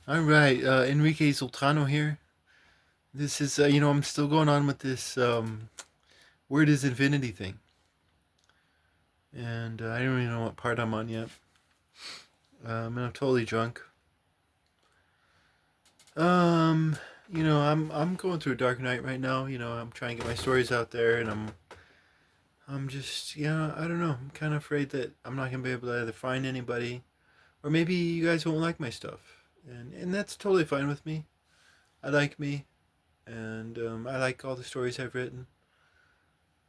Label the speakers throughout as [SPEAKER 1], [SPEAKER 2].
[SPEAKER 1] All right, Enrique Zoltano here. This is, I'm still going on with this word is infinity thing. And I don't even know what part I'm on yet. And I'm totally drunk. Um, I'm going through a dark night right now. I'm trying to get my stories out there, and I'm just, I don't know. I'm kind of afraid that I'm not going to be able to either find anybody, or maybe you guys won't like my stuff. And that's totally fine with me. I like me, and I like all the stories I've written.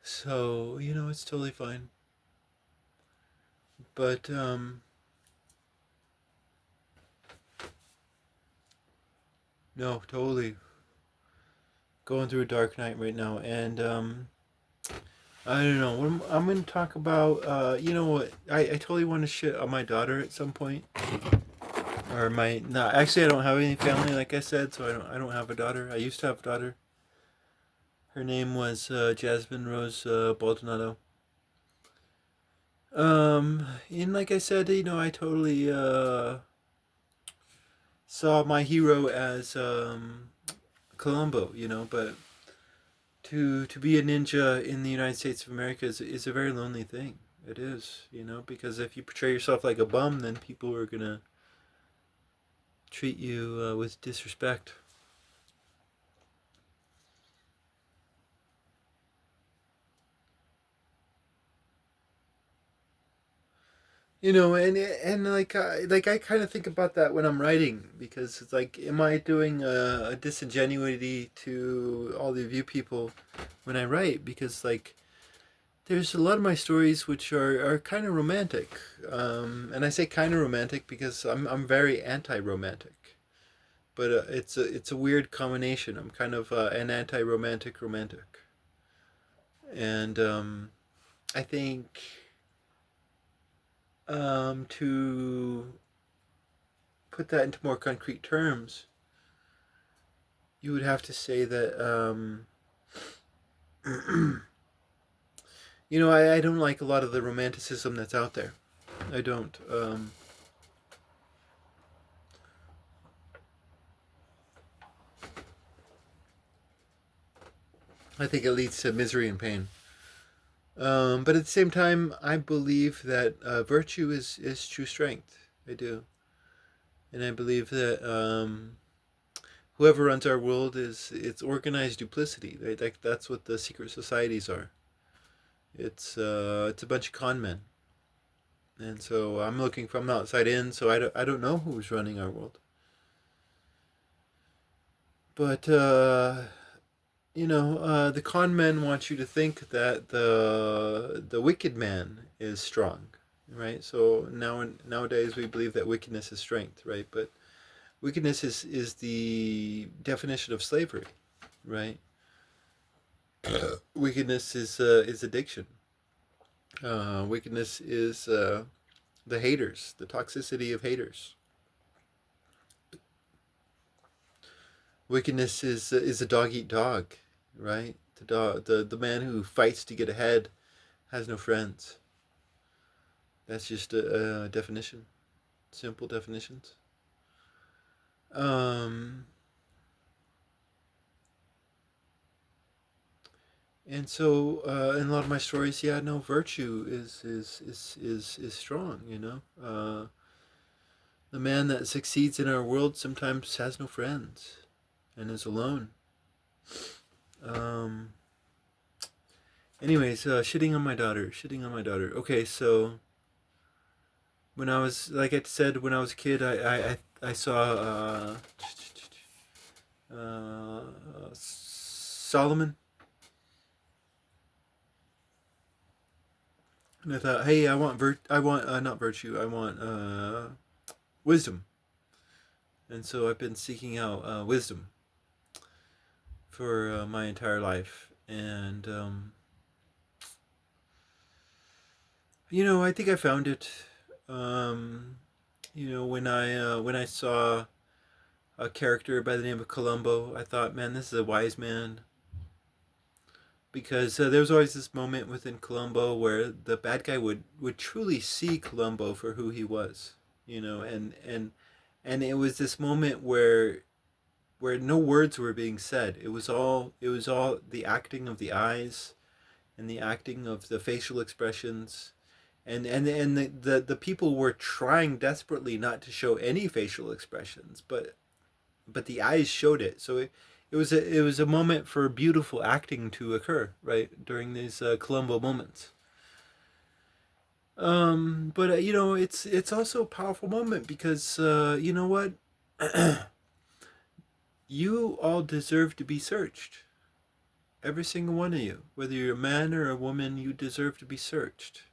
[SPEAKER 1] So, it's totally fine. But no, totally going through a dark night right now, and I don't know. I'm going to talk about. You know what? I totally want to shit on my daughter at some point, or my. No, actually, I don't have any family, like I said, so I don't have a daughter. I used to have a daughter. Her name was Jasmine Rose Baldonado. And like I said, I totally saw my hero as Columbo. But to be a ninja in the United States of America is a very lonely thing. It is, because if you portray yourself like a bum, then people are gonna treat you with disrespect. And like I kind of think about that when I'm writing because it's like, am I doing a disingenuity to all of you people when I write? Because like there's a lot of my stories which are kind of romantic, and I say kind of romantic because I'm very anti-romantic, but it's a weird combination. I'm kind of an anti-romantic romantic, and I think to put that into more concrete terms, you would have to say that I don't like a lot of the romanticism that's out there. I don't. I think it leads to misery and pain. But at the same time, I believe that virtue is true strength. I do, and I believe that whoever runs our world is it's organized duplicity. Right? Like that's what the secret societies are. It's a bunch of con men, and so I'm looking from the outside in. So I don't know who's running our world, but the con men want you to think that the wicked man is strong, right? So nowadays we believe that wickedness is strength, right? But wickedness is the definition of slavery, right? Wickedness is addiction. Wickedness is the haters, the toxicity of haters. Wickedness is a dog eat dog, right? The man who fights to get ahead has no friends. That's just a definition, simple definitions. Um, and so in a lot of my stories, yeah, no, virtue is strong. The man that succeeds in our world sometimes has no friends and is alone. Um, anyways, shitting on my daughter, shitting on my daughter. Okay, so when I was, like I said, when I was a kid, I saw Solomon, and I thought, hey, I want not virtue, I want wisdom, and so I've been seeking out wisdom for my entire life, and I think I found it. Um, when I saw a character by the name of Columbo, I thought, man, this is a wise man. Because there was always this moment within Columbo where the bad guy would truly see Columbo for who he was, you know, and and it was this moment where no words were being said. It was all the acting of the eyes and the acting of the facial expressions, and the people were trying desperately not to show any facial expressions, but the eyes showed it. So it was a moment for beautiful acting to occur right during these Columbo moments. But it's also a powerful moment because you know what, you all deserve to be searched. Every single one of you, whether you're a man or a woman, you deserve to be searched.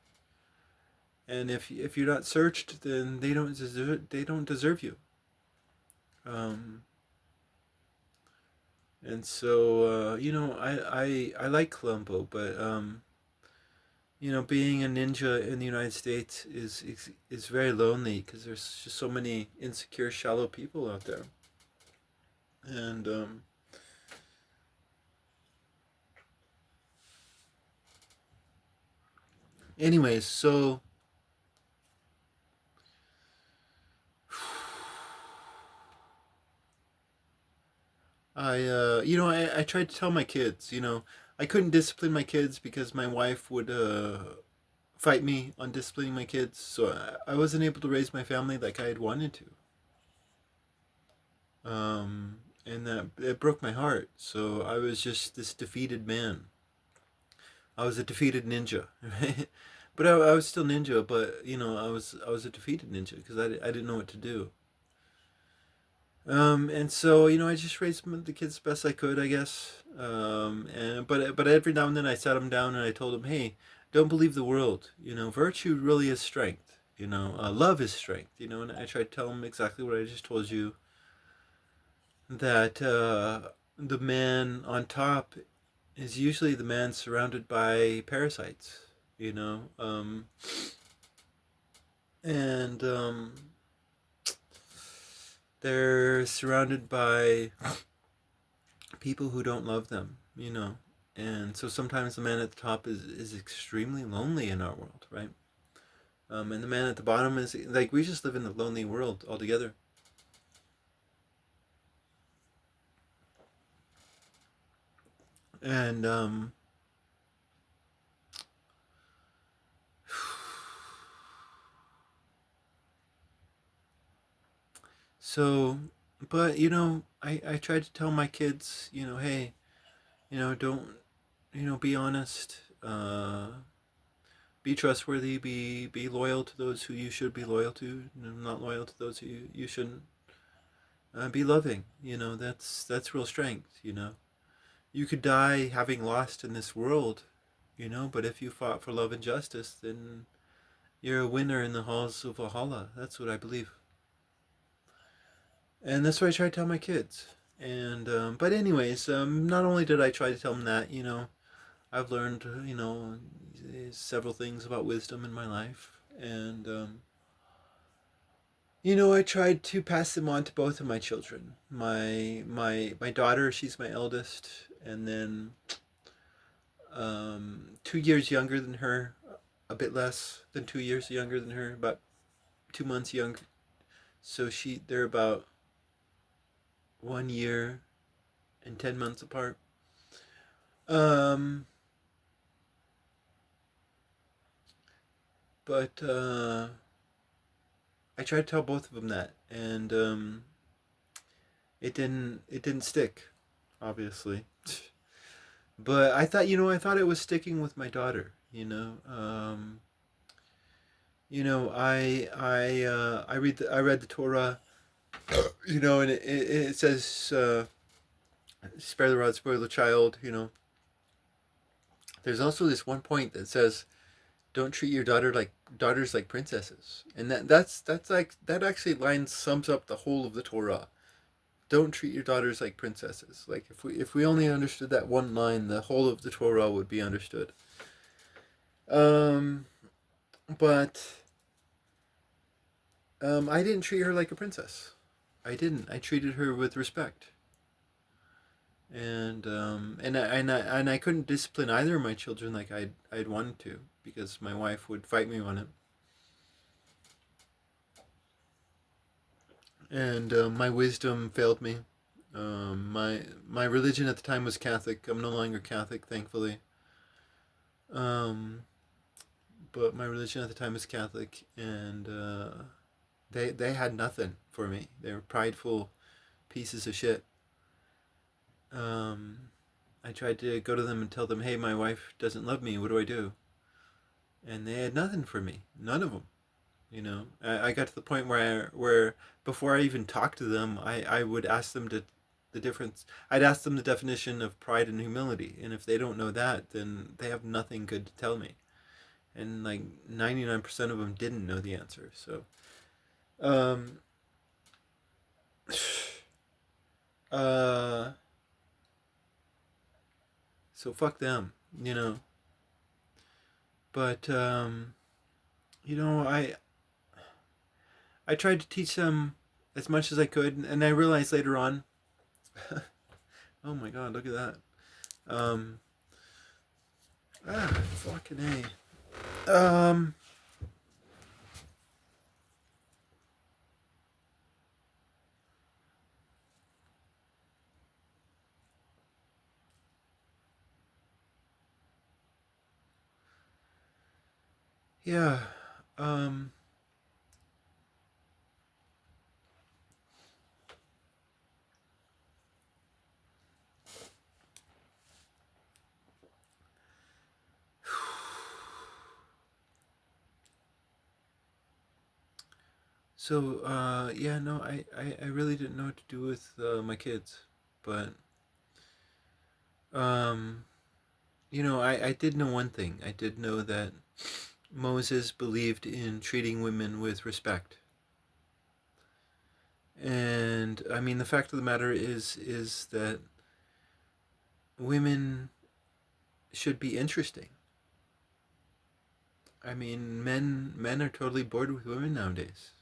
[SPEAKER 1] And if you're not searched, then they don't deserve you. Um, and so I like Columbo, but being a ninja in the United States is very lonely because there's just so many insecure, shallow people out there. And anyways, so I tried to tell my kids, I couldn't discipline my kids because my wife would fight me on disciplining my kids, so I wasn't able to raise my family like I had wanted to. And that it broke my heart. So I was just this defeated man. I was a defeated ninja, right? But I was still ninja, but I was a defeated ninja because I didn't know what to do. And so I just raised the kids the best I could, I guess. And but every now and then I sat them down and I told them, hey, don't believe the world. Virtue really is strength. Love is strength. And I tried to tell them exactly what I just told you, that the man on top is usually the man surrounded by parasites. You know, and they're surrounded by people who don't love them, and so sometimes the man at the top is extremely lonely in our world, right? And the man at the bottom is like, we just live in a lonely world altogether. And so, but I tried to tell my kids, hey, don't, be honest, be trustworthy, be loyal to those who you should be loyal to, not loyal to those who you shouldn't. Be loving, that's real strength. You could die having lost in this world, but if you fought for love and justice, then you're a winner in the halls of Valhalla. That's what I believe. And that's what I try to tell my kids. And but anyways, not only did I try to tell them that, I've learned, several things about wisdom in my life, and I tried to pass them on to both of my children. My daughter, she's my eldest, and then 2 years younger than her, a bit less than 2 years younger than her, about 2 months younger. So they're about 1 year and 10 months apart. Um, but I tried to tell both of them that, and it didn't stick, obviously. But I thought it was sticking with my daughter. I read the Torah, and it says, spare the rod, spoil the child. There's also this one point that says, don't treat your daughters like princesses, and that's like, that actually line sums up the whole of the Torah. Don't treat your daughters like princesses. Like, if we only understood that one line, the whole of the Torah would be understood. Um, but I didn't treat her like a princess. I didn't. I treated her with respect, and I couldn't discipline either of my children like I'd wanted to, because my wife would fight me on it. and my wisdom failed me. My religion at the time was Catholic. I'm no longer Catholic, thankfully. Um, but my religion at the time was Catholic, and they had nothing for me. They were prideful pieces of shit. Um, I tried to go to them and tell them, "Hey, my wife doesn't love me. What do I do?" And they had nothing for me. None of them. I got to the point where before I even talked to them, I would ask them to the difference. I'd ask them the definition of pride and humility, and if they don't know that, then they have nothing good to tell me. And like 99% of them didn't know the answer. So, um, uh, so fuck them, you know. But you know, I tried to teach them as much as I could, and I realized later on, oh my god, look at that. Um, fucking A. Yeah. Um, so, yeah, no, I really didn't know what to do with my kids. But, um, I did know one thing. I did know that Moses believed in treating women with respect. And, I mean, the fact of the matter is that women should be interesting. I mean, men are totally bored with women nowadays.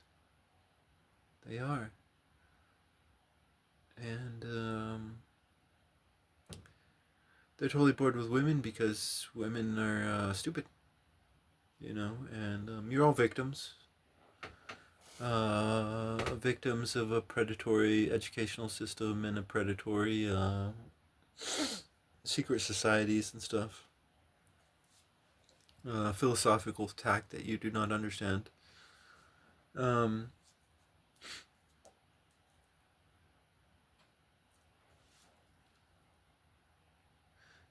[SPEAKER 1] They are. And, they're totally bored with women because women are stupid, and you're all victims. Victims of a predatory educational system and a predatory secret societies and stuff. Philosophical tact that you do not understand. Um,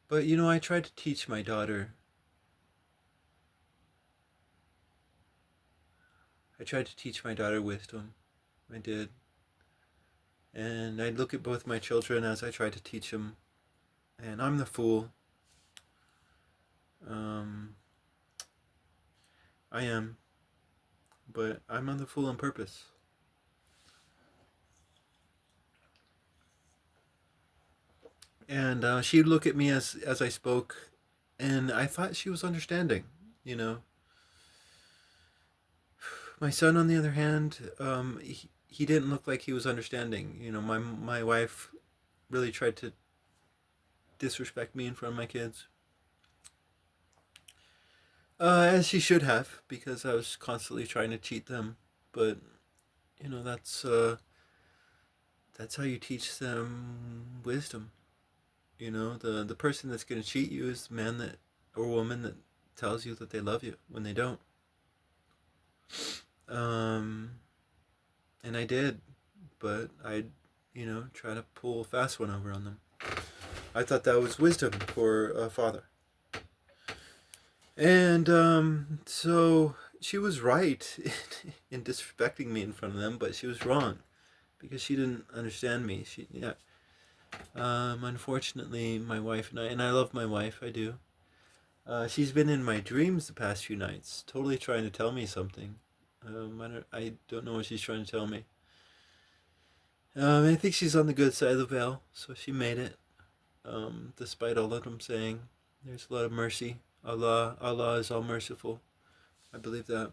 [SPEAKER 1] but I tried to teach my daughter. I tried to teach my daughter wisdom. I did. And I'd look at both my children as I tried to teach them. And I'm the fool. Um, I am. But I'm on the fool on purpose. And she'd look at me as I spoke, and I thought she was understanding. You know, my son, on the other hand, he didn't look like he was understanding. My wife really tried to disrespect me in front of my kids, as she should have, because I was constantly trying to cheat them. But that's how you teach them wisdom. The person that's going to cheat you is the man that or woman that tells you that they love you when they don't. Um, and I did, but I, try to pull a fast one over on them. I thought that was wisdom for a father. And so she was right in disrespecting me in front of them, but she was wrong because she didn't understand me. Yeah. Unfortunately, my wife and I love my wife, I do. She's been in my dreams the past few nights, totally trying to tell me something. I don't know what she's trying to tell me. I think she's on the good side of the veil, so she made it. Despite all that I'm saying, there's a lot of mercy. Allah is all merciful. I believe that.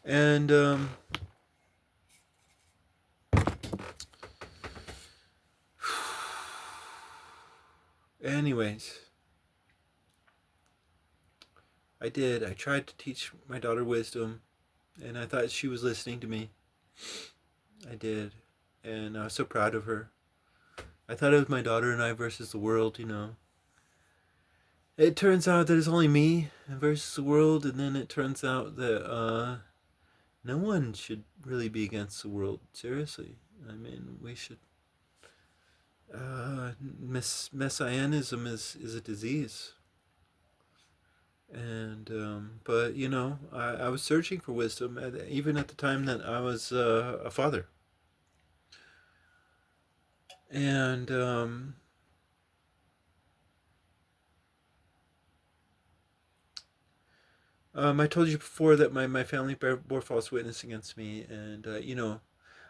[SPEAKER 1] And anyways, I did. I tried to teach my daughter wisdom, and I thought she was listening to me. I did, and I was so proud of her. I thought it was my daughter and I versus the world, you know. It turns out that it's only me versus the world, and then it turns out that no one should really be against the world. Seriously, I mean, we should. Messianism is a disease, and but you know, I was searching for wisdom even at the time that I was a father, and I told you before that my family bore false witness against me, and you know,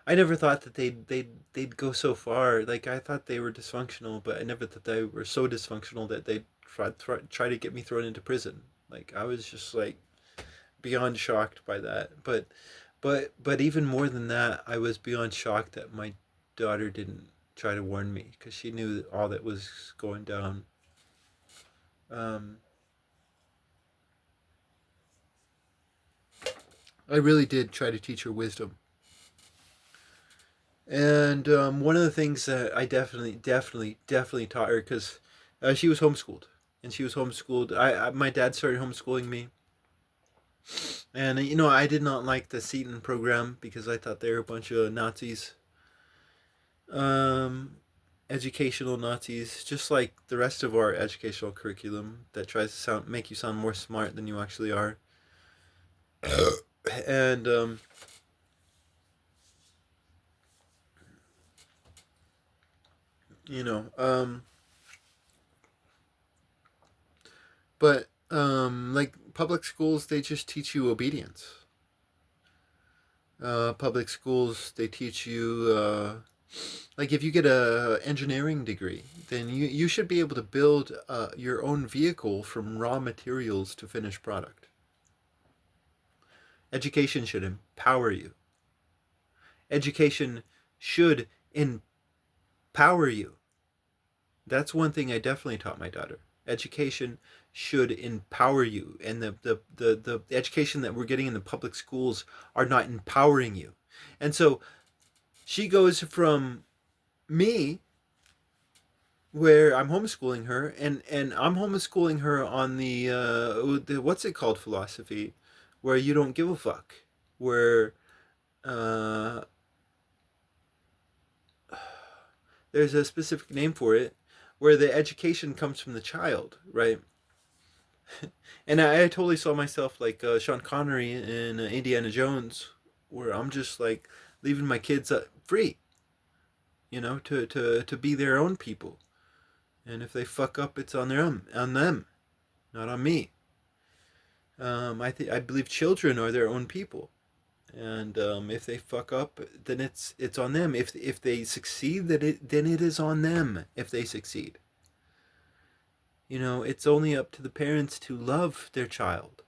[SPEAKER 1] I never thought that they'd go so far. Like I thought they were dysfunctional, but I never thought they were so dysfunctional that they'd try to get me thrown into prison. Like I was just like beyond shocked by that. But even more than that, I was beyond shocked that my daughter didn't try to warn me because she knew all that was going down. Um, I really did try to teach her wisdom. And one of the things that I definitely taught her, because she was homeschooled, and she was homeschooled. My dad started homeschooling me, and you know I did not like the Seton program because I thought they were a bunch of Nazis, um, educational Nazis, just like the rest of our educational curriculum that tries to make you sound more smart than you actually are. And you know, but like public schools, they just teach you obedience. Public schools, they teach you like if you get a engineering degree, then you should be able to build your own vehicle from raw materials to finished product. Education should empower you. Education should empower you. That's one thing I definitely taught my daughter. Education should empower you, and the education that we're getting in the public schools are not empowering you. And so she goes from me, where I'm homeschooling her, and I'm homeschooling her on the what's it called, philosophy, where you don't give a fuck, where uh, there's a specific name for it, where the education comes from the child, right? And I totally saw myself like Sean Connery in Indiana Jones, where I'm just like leaving my kids free, you know, to be their own people. And if they fuck up, it's on them, not on me. I believe children are their own people, and if they fuck up, then it's on them. If they succeed, then it is on them. If they succeed, you know, it's only up to the parents to love their child,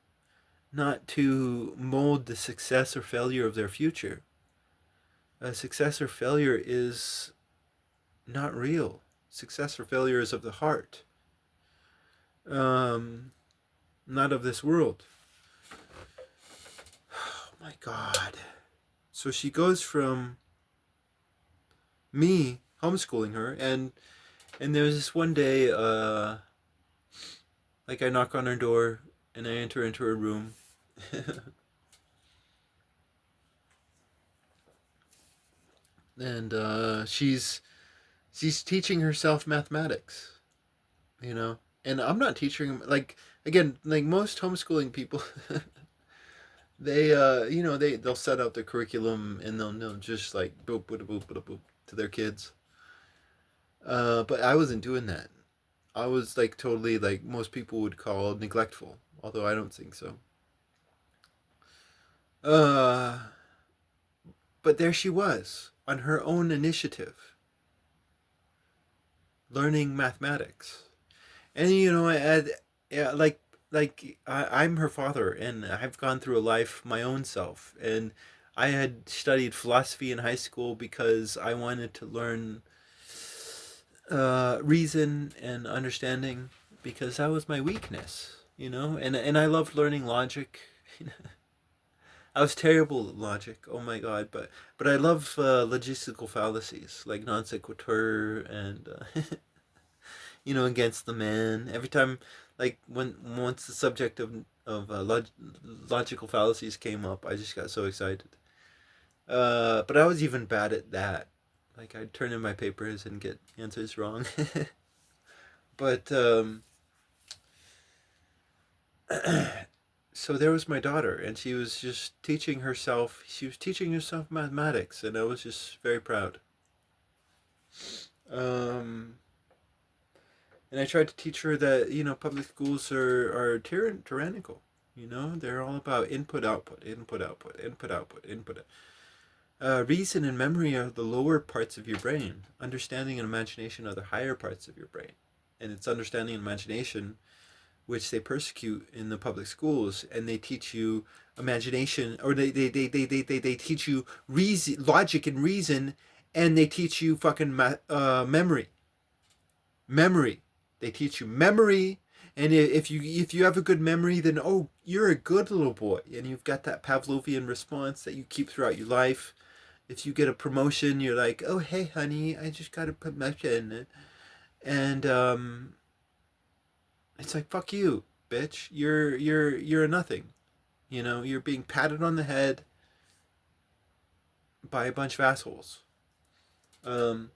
[SPEAKER 1] not to mold the success or failure of their future. A success or failure is not real. Success or failure is of the heart, um, not of this world. Oh my God. So she goes from me homeschooling her, and there was this one day, like I knock on her door and I enter into her room. And she's teaching herself mathematics, you know. And I'm not teaching, like, again, like most homeschooling people, they you know, they'll set out their curriculum and they'll just like boop boop boop boop boop to their kids. But I wasn't doing that. I was like totally like most people would call neglectful, although I don't think so. Uh, but there she was on her own initiative, learning mathematics. And you know, yeah, I'm her father, and I've gone through a life my own self, and I had studied philosophy in high school because I wanted to learn reason and understanding because that was my weakness. and I loved learning logic. I was terrible at logic. Oh my god! But I love logistical fallacies like non sequitur and against the man. Every time, like when once the subject of logical fallacies came up, I just got so excited. But I was even bad at that. Like I'd turn in my papers and get answers wrong. But so there was my daughter, and she was just teaching herself. She was teaching herself mathematics, and I was just very proud. Um, and I tried to teach her that public schools are tyrannical. They're all about input output, input output, input output, input. Reason and memory are the lower parts of your brain. Understanding and imagination are the higher parts of your brain, and it's understanding and imagination which they persecute in the public schools, and they teach you imagination, or they teach you reason, logic and reason, and they teach you fucking memory. They teach you memory, and if you have a good memory, then you're a good little boy, and you've got that Pavlovian response that you keep throughout your life. If you get a promotion, you're like, oh hey honey, I just got a promotion, and it's like fuck you, bitch. You're a nothing. You're being patted on the head by a bunch of assholes. Um,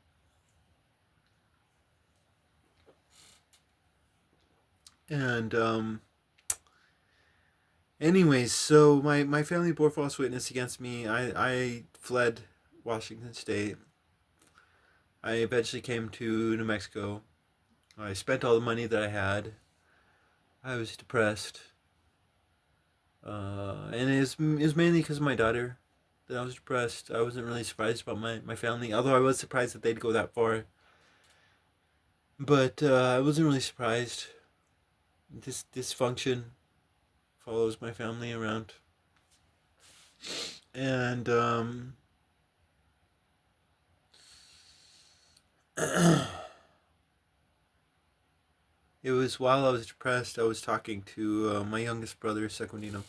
[SPEAKER 1] and anyways, so my family bore false witness against me. I fled Washington State. I eventually came to New Mexico. I spent all the money that I had. I was depressed. And it was mainly because of my daughter that I was depressed. I wasn't really surprised about my family, although I was surprised that they'd go that far. But I wasn't really surprised. This dysfunction follows my family around. And it was while I was depressed, I was talking to my youngest brother, Sequinino,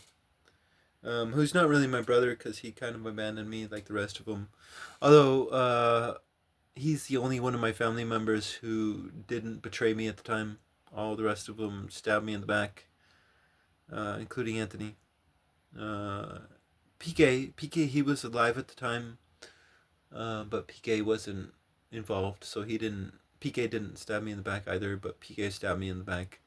[SPEAKER 1] who's not really my brother because he kind of abandoned me like the rest of them. Although he's the only one of my family members who didn't betray me at the time. All the rest of them stabbed me in the back, including Anthony. Uh, PK, he was alive at the time, but PK wasn't involved, so he didn't. PK didn't stab me in the back either, but PK stabbed me in the back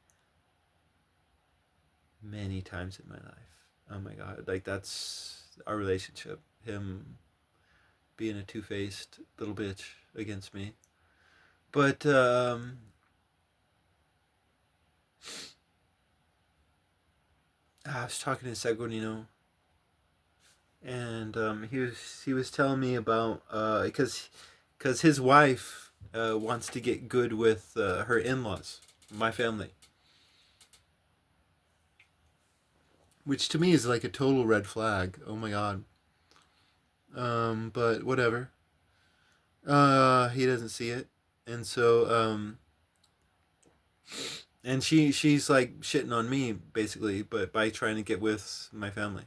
[SPEAKER 1] many times in my life. Oh my god, like that's our relationship. Him being a two-faced little bitch against me. But I was talking to Seguinino, and he was telling me about because his wife wants to get good with her in-laws, my family, which to me is like a total red flag. Oh my god. But whatever. He doesn't see it, and so and she's like shitting on me basically, but by trying to get with my family.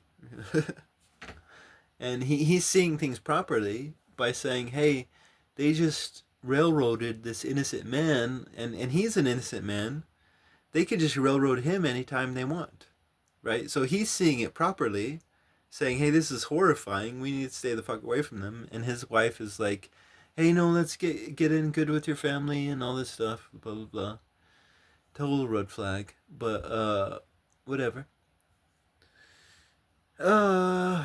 [SPEAKER 1] And he's seeing things properly by saying, hey, they just railroaded this innocent man, and he's an innocent man. They could just railroad him anytime they want, right? So he's seeing it properly, saying, hey, this is horrifying. We need to stay the fuck away from them. And his wife is like, hey, no, let's get in good with your family and all this stuff, blah, blah, blah. Total red flag, but whatever. Uh,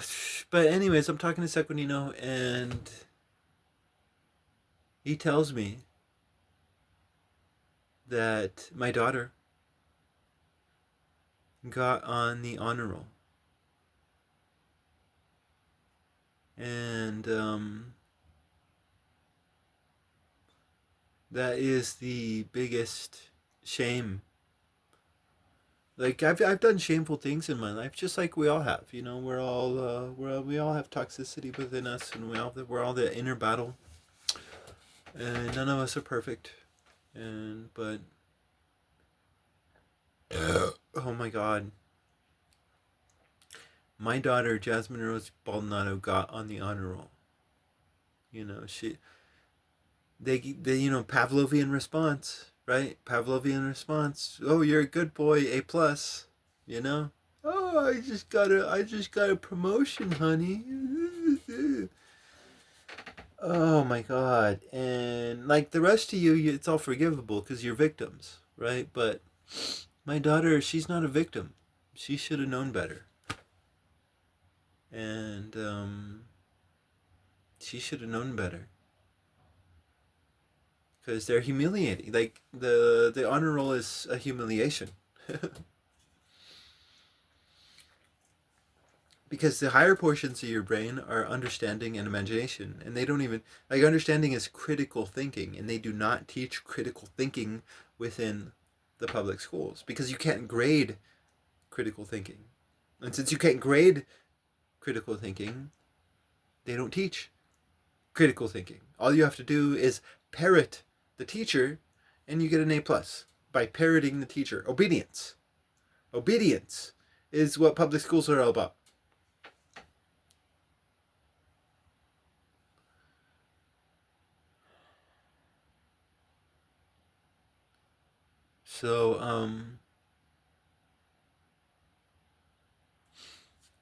[SPEAKER 1] but anyways, I'm talking to Sequinino, and he tells me that my daughter got on the honor roll, and that is the biggest shame. Like I've done shameful things in my life, just like we all have. We all have toxicity within us, and we're all the inner battle, and none of us are perfect. And but Oh my God, my daughter Jasmine Rose Baldonado got on the honor roll. You know, they Pavlovian response, right? Pavlovian response. Oh, you're a good boy, A plus. You know. Oh, I just got a promotion, honey. Oh my God. And like the rest of you, it's all forgivable because you're victims, right? But my daughter, she's not a victim. She should have known better. And she should have known better because they're humiliating. Like the honor roll is a humiliation. Because the higher portions of your brain are understanding and imagination, and they don't even like understanding is critical thinking, and they do not teach critical thinking within the public schools because you can't grade critical thinking, and since you can't grade critical thinking, they don't teach critical thinking. All you have to do is parrot the teacher, and you get an A plus by parroting the teacher. Obedience is what public schools are all about. So,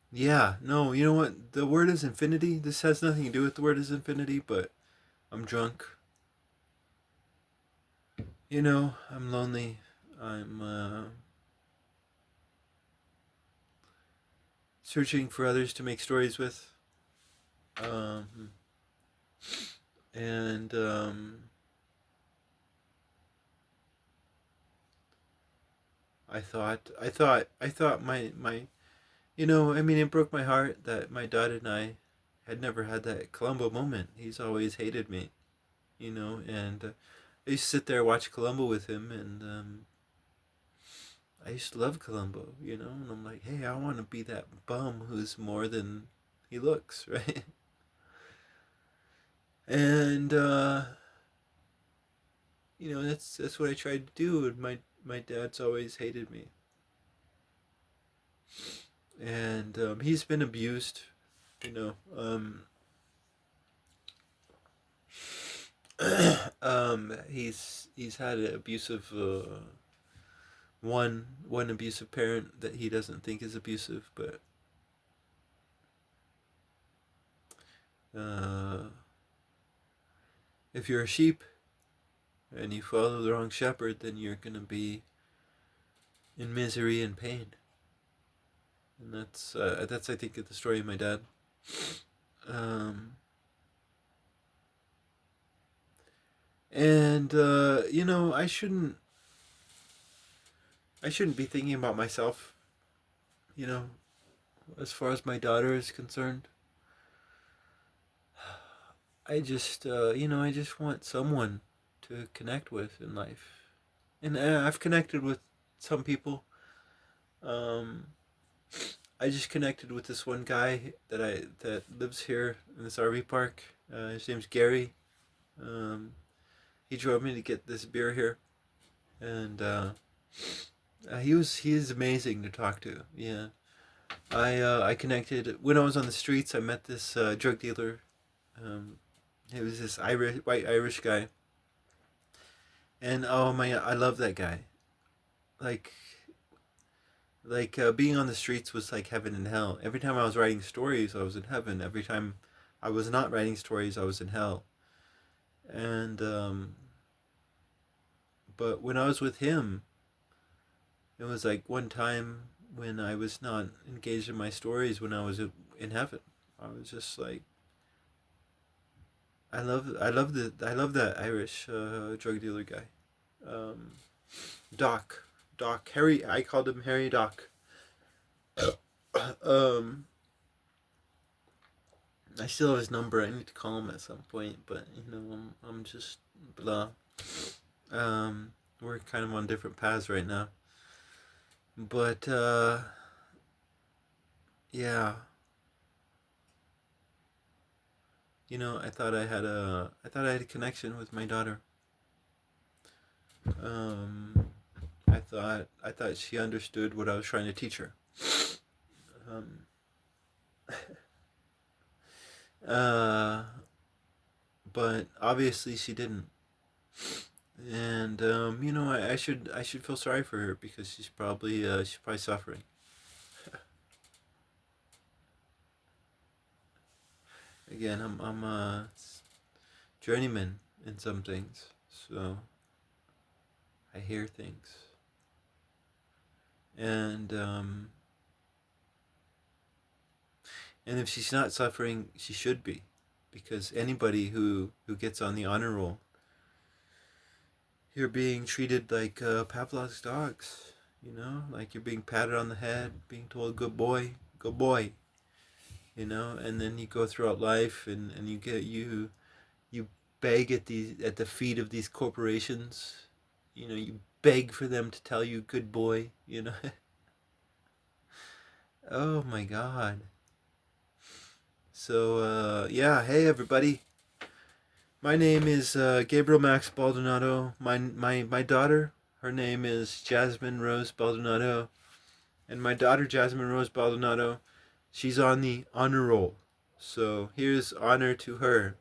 [SPEAKER 1] yeah, no, you know what? The word is infinity. This has nothing to do with the word is infinity, but I'm drunk. You know, I'm lonely. I'm searching for others to make stories with. Um, and I thought my, I mean, it broke my heart that my dad and I had never had that Columbo moment. He's always hated me, and I used to sit there and watch Columbo with him, and I used to love Columbo, and I'm like, hey, I want to be that bum who's more than he looks, right? And that's what I tried to do, and my dad's always hated me, and he's been abused, you know. He's had an abusive one abusive parent that he doesn't think is abusive, but uh, if you're a sheep and you follow the wrong shepherd, then you're gonna be in misery and pain. And that's I think the story of my dad. Um, and I shouldn't be thinking about myself. You know, as far as my daughter is concerned, I just want someone to connect with in life, and I've connected with some people. Um, I just connected with this one guy that lives here in this RV park. His name's Gary. Um, he drove me to get this beer here, and he is amazing to talk to. Yeah, I connected when I was on the streets. I met this drug dealer. Um, he was this white Irish guy, and oh my, I love that guy. Like being on the streets was like heaven and hell. Every time I was writing stories, I was in heaven. Every time I was not writing stories, I was in hell. And but when I was with him, it was like one time when I was not engaged in my stories when I was in heaven. I was just like, I love that Irish drug dealer guy, um, Doc Harry. I called him Harry Doc. um, I still have his number. I need to call him at some point, but I'm just blah. We're kind of on different paths right now, but yeah, I thought I had a connection with my daughter. Um, I thought she understood what I was trying to teach her. Um, uh, but obviously she didn't. And I should feel sorry for her because she's probably suffering. Again, I'm a journeyman in some things, so I hear things, and and if she's not suffering, she should be, because anybody who gets on the honor roll, you're being treated like Pavlov's dogs. Like you're being patted on the head, being told good boy. And then you go throughout life, and you beg at the feet of these corporations. You beg for them to tell you good boy. Oh my god. So yeah, hey everybody. My name is Gabriel Max Baldonado. My daughter, her name is Jasmine Rose Baldonado. And my daughter, Jasmine Rose Baldonado, she's on the honor roll. So here's honor to her.